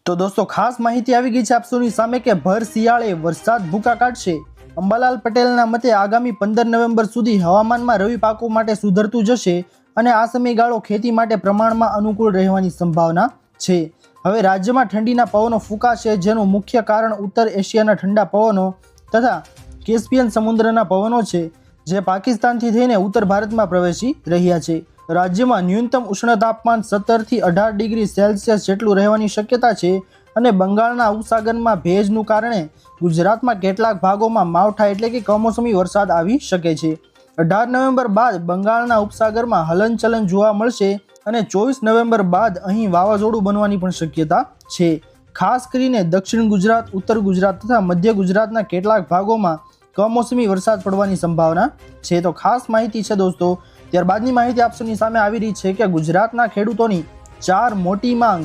તો દોસ્તો ખાસ માહિતી આવી ગઈ છે આપ સૌની સામે કે ભર શિયાળે વરસાદ ભૂકા કાઢશે। અંબાલાલ પટેલના મતે આગામી 15 નવેમ્બર સુધી હવામાનમાં રવિ પાકો માટે સુધરતું જશે અને આ સમયગાળો ખેતી માટે પ્રમાણમાં અનુકૂળ રહેવાની સંભાવના છે। હવે રાજ્યમાં ઠંડીના પવનો ફૂંકાશે, જેનું મુખ્ય કારણ ઉત્તર એશિયાના ઠંડા પવનો તથા કેસ્પિયન સમુદ્રના પવનો છે, જે પાકિસ્તાનથી થઈને ઉત્તર ભારતમાં પ્રવેશી રહ્યા છે। રાજ્યમાં ન્યૂનતમ ઉષ્ણ તાપમાન 17 થી 18 ડિગ્રી સેલ્સિયસ જેટલું રહેવાની શક્યતા છે અને બંગાળના ઉપસાગરમાં ભેજનું કારણે ગુજરાતમાં કેટલાક ભાગોમાં માવઠા એટલે કે કમોસમી વરસાદ આવી શકે છે। 18 નવેમ્બર બાદ બંગાળના ઉપસાગરમાં હલનચલન જોવા મળશે અને 24 નવેમ્બર બાદ અહીં વાવાઝોડું બનવાની પણ શક્યતા છે। ખાસ કરીને દક્ષિણ ગુજરાત, ઉત્તર ગુજરાત તથા મધ્ય ગુજરાતના કેટલાક ભાગોમાં કમોસમી વરસાદ પડવાની સંભાવના છે। તો ખાસ માહિતી છે દોસ્તો। ત્યારબાદની માહિતી આપ સૌની સામે આવી રહી છે કે ગુજરાતના ખેડૂતોની 4 મોટી માંગ।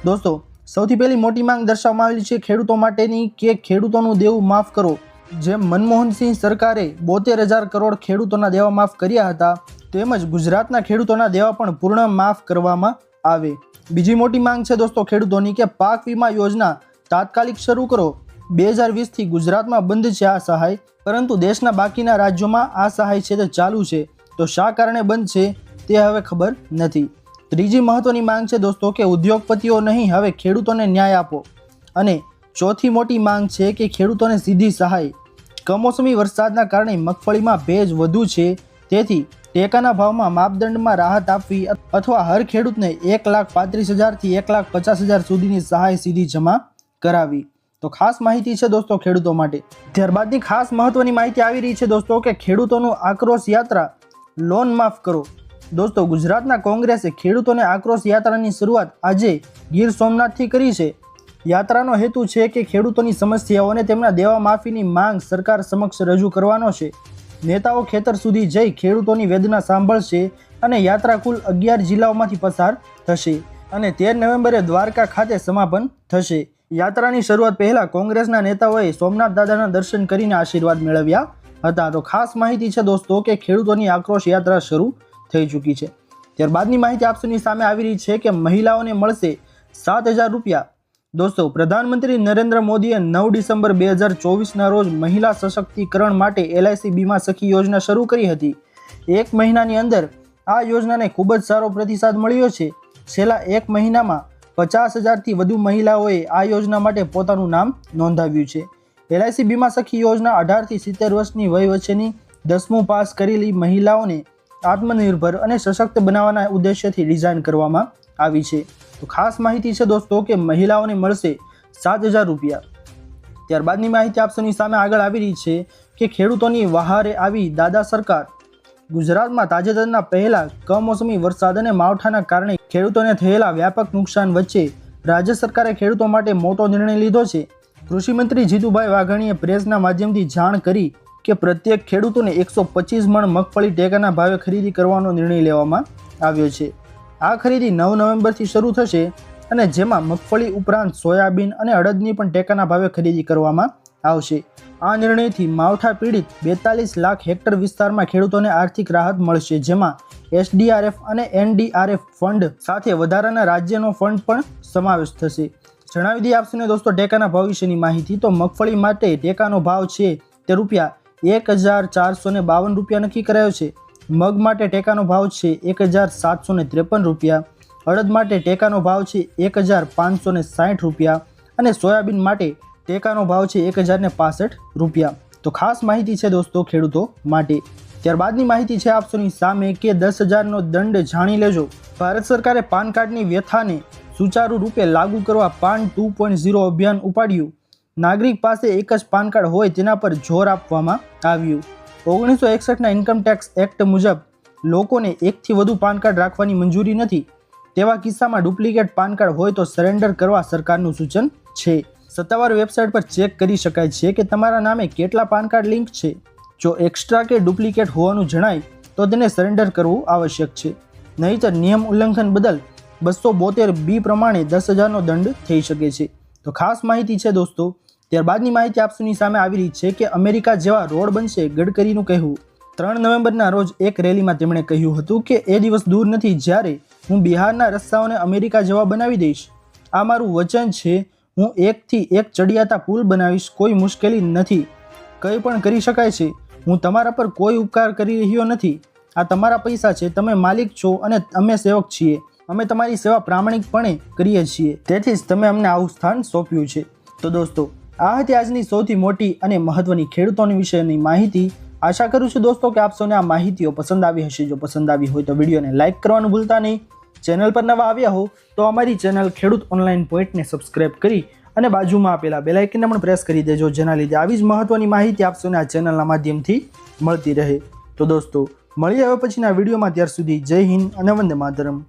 દોસ્તો સૌથી પહેલી મોટી માંગ દર્શાવવામાં આવેલી છે ખેડૂતો માટેની કે ખેડૂતોનું દેવું માફ કરો। જેમ મનમોહનસિંહ સરકારે 72,000 કરોડ ખેડૂતોના દેવા માફ કર્યા હતા, તેમજ ગુજરાતના ખેડૂતોના દેવા પણ પૂર્ણ માફ કરવામાં આવે। બીજી મોટી માંગ છે દોસ્તો ખેડૂતોની કે પાક વીમા યોજના તાત્કાલિક શરૂ કરો। 2020થી ગુજરાતમાં બંધ છે આ સહાય, પરંતુ દેશના બાકીના રાજ્યોમાં આ સહાય છે તે ચાલુ છે। તો શા કારણે બંધ છે તે હવે ખબર નથી। ત્રીજી મહત્વની માંગ છે દોસ્તો કે ઉદ્યોગપતિઓ નહીં, હવે ખેડૂતોને ન્યાય આપો। અને ચોથી મોટી માંગ છે કે ખેડૂતોને સીધી સહાય। કમોસમી વરસાદના કારણે મગફળીમાં ભેજ વધુ છે, તેથી ટેકાના ભાવમાં માપદંડમાં રાહત આપવી અથવા હર ખેડૂતને 1,35,000 થી 1,50,000 સુધીની સહાય સીધી જમા કરાવી। તો ખાસ માહિતી છે દોસ્તો ખેડૂતો માટે। ત્યારબાદની ખાસ મહત્વની માહિતી આવી રહી છે દોસ્તો કે ખેડૂતોનું આક્રોશ યાત્રા, લોન માફ કરો। દોસ્તો ગુજરાતના કોંગ્રેસે ખેડૂતોને આક્રોશ યાત્રાની શરૂઆત આજે ગીર સોમનાથથી કરી છે। યાત્રાનો હેતુ છે કે ખેડૂતોની સમસ્યાઓ અને તેમના દેવા માફીની માંગ સરકાર સમક્ષ રજૂ કરવાનો છે। નેતાઓ ખેતર સુધી જઈ ખેડૂતોની વેદના સાંભળશે અને યાત્રા કુલ 11 જિલ્લાઓમાંથી પસાર થશે અને 13 નવેમ્બરે દ્વારકા ખાતે સમાપન થશે। યાત્રાની શરૂઆત પહેલા કોંગ્રેસના નેતાઓએ સોમનાથ દાદાના દર્શન કરીને આશીર્વાદ મેળવ્યા હતા। તો ખાસ માહિતી છે દોસ્તો કે ખેડૂતોની આક્રોશ યાત્રા શરૂ થઈ ચૂકી છે। ત્યારબાદની માહિતી આપ સૌની સામે આવી રહી છે કે મહિલાઓને મળશે 7,000 રૂપિયા। દોસ્તો પ્રધાનમંત્રી નરેન્દ્ર મોદીએ 9 ડિસેમ્બર 2024ના રોજ મહિલા સશક્તિકરણ માટે LIC બીમા સખી યોજના શરૂ કરી હતી। એક મહિનાની અંદર આ યોજનાને ખૂબ જ સારો પ્રતિસાદ મળ્યો છે। છેલ્લા એક મહિનામાં 50,000થી વધુ મહિલાઓએ આ યોજના માટે પોતાનું નામ નોંધાવ્યું છે। LIC બીમા સખી યોજના 18 થી 70 વર્ષની વય વચ્ચેની 10મું પાસ કરેલી મહિલાઓને આત્મનિર્ભર અને સશક્ત બનાવવાના ઉદ્દેશ્યથી ડિઝાઇન કરવામાં આવી છે। તો ખાસ માહિતી છે દોસ્તો કે મહિલાઓને મળશે 7,000 રૂપિયા। ત્યારબાદની માહિતી આપ સૌની સામે આગળ આવી રહી છે કે ખેડૂતોની વહારે આવી દાદા સરકાર। ગુજરાતમાં તાજેતરના પહેલા કમોસમી વરસાદ અને માવઠાના કારણે ખેડૂતોને થયેલા વ્યાપક નુકસાન વચ્ચે રાજ્ય સરકારે ખેડૂતો માટે મોટો નિર્ણય લીધો છે। કૃષિમંત્રી જીતુભાઈ વાઘાણીએ પ્રેસના માધ્યમથી જાણ કરી કે પ્રત્યેક ખેડૂતોને 125 મણ મગફળી ટેકાના ભાવે ખરીદી કરવાનો નિર્ણય લેવામાં આવ્યો છે। આ ખરીદી 9 નવેમ્બરથી શરૂ થશે અને જેમાં મગફળી ઉપરાંત સોયાબીન અને અડદની પણ ટેકાના ભાવે ખરીદી કરવામાં આવશે। આ નિર્ણયથી માવઠા પીડિત 42 લાખ હેક્ટર વિસ્તારમાં ખેડૂતોને આર્થિક રાહત મળશે, જેમાં SDRF અને NDRF ફંડ સાથે વધારાના રાજ્યનો ફંડ પણ સમાવેશ થશે। જણાવી દઈએ આપને દોસ્તો ટેકાના ભાવ વિશેની માહિતી। તો મગફળી માટે ટેકાનો ભાવ છે તે ₹1,452 રૂપિયા નક્કી કરાયો છે। મગ માટે ટેકાનો ભાવ છે ₹1,753 રૂપિયા, અડદ માટે ટેકાનો ભાવ છે ₹1,560 રૂપિયા અને સોયાબીન માટે ટેકાનો ભાવ છે ₹1,065 રૂપિયા। તો ખાસ માહિતી છે દોસ્તો ખેડૂતો માટે। ત્યારબાદની માહિતી છે આપ સૌની સામે કે 10,000નો દંડ જાણી લેજો। ભારત સરકારે પાન કાર્ડની વ્યથાને સુચારુ રૂપે લાગુ કરવા પાન 2.0 અભિયાન ઉપાડ્યું। નાગરિક પાસે એક જ પાન કાર્ડ હોય તેના પર જોર આપવામાં આવ્યું। 1961ના ઇન્કમ ટેક્સ એક્ટ મુજબ લોકોને એકથી વધુ પાન કાર્ડ રાખવાની મંજૂરી નથી। તેવા કિસ્સામાં ડુપ્લિકેટ પાન કાર્ડ હોય તો સરેન્ડર કરવા સરકારનું સૂચન છે। સત્તાવાર વેબસાઇટ પર ચેક કરી શકાય છે કે તમારા નામે કેટલા પાન કાર્ડ લિંક છે। જો એક્સ્ટ્રા કે ડુપ્લિકેટ હોવાનું જણાય તો તેને સરેન્ડર કરવું આવશ્યક છે, નહીંતર નિયમ ઉલ્લંઘન બદલ 272B પ્રમાણે 10,000નો દંડ થઈ શકે છે। તો ખાસ માહિતી છે દોસ્તો। ત્યારબાદની માહિતી આપ સૌની સામે આવી રહી છે કે અમેરિકા જેવા રોડ બનશે, ગડકરીનું કહેવું। 3 નવેમ્બરના રોજ એક રેલીમાં તેમણે કહ્યું હતું કે એ દિવસ દૂર નથી જ્યારે હું બિહારના રસ્તાઓને અમેરિકા જેવા બનાવી દઈશ। આ મારું વચન છે. હું એકથી એક ચડિયાતા પુલ બનાવીશ. કોઈ મુશ્કેલી નથી, કંઈ પણ કરી શકાય છે. હું તમારા પર કોઈ ઉપકાર કરી રહ્યો નથી. આ તમારા પૈસા છે, તમે માલિક છો અને અમે સેવક છીએ. અમે તમારી સેવા પ્રામાણિકપણે કરીએ છીએ, તેથી જ તમે અમને આવું સ્થાન સોંપ્યું છે. તો દોસ્તો, આ હતી આજની સૌથી મોટી અને મહત્વની ખેડૂતોની વિશેની માહિતી. આશા કરું છું દોસ્તો કે આપ સૌને આ માહિતીઓ પસંદ આવી હશે. જો પસંદ આવી હોય તો વિડીયોને લાઇક કરવાનું ભૂલતા નહીં. ચેનલ પર નવા આવ્યા હો તો અમારી ચેનલ ખેડૂત ઓનલાઈન પોઈન્ટને સબસ્ક્રાઇબ કરી અને બાજુમાં આપેલા બેલ આઇકનને પણ પ્રેસ કરી દેજો, જેના લીધે આવી જ મહત્વની માહિતી આપ સૌને આ ચેનલના માધ્યમથી મળતી રહે. તો દોસ્તો, મળીએ હવે પછીના વિડીયોમાં. ત્યાર સુધી જય હિન્દ અને વંદે માતરમ.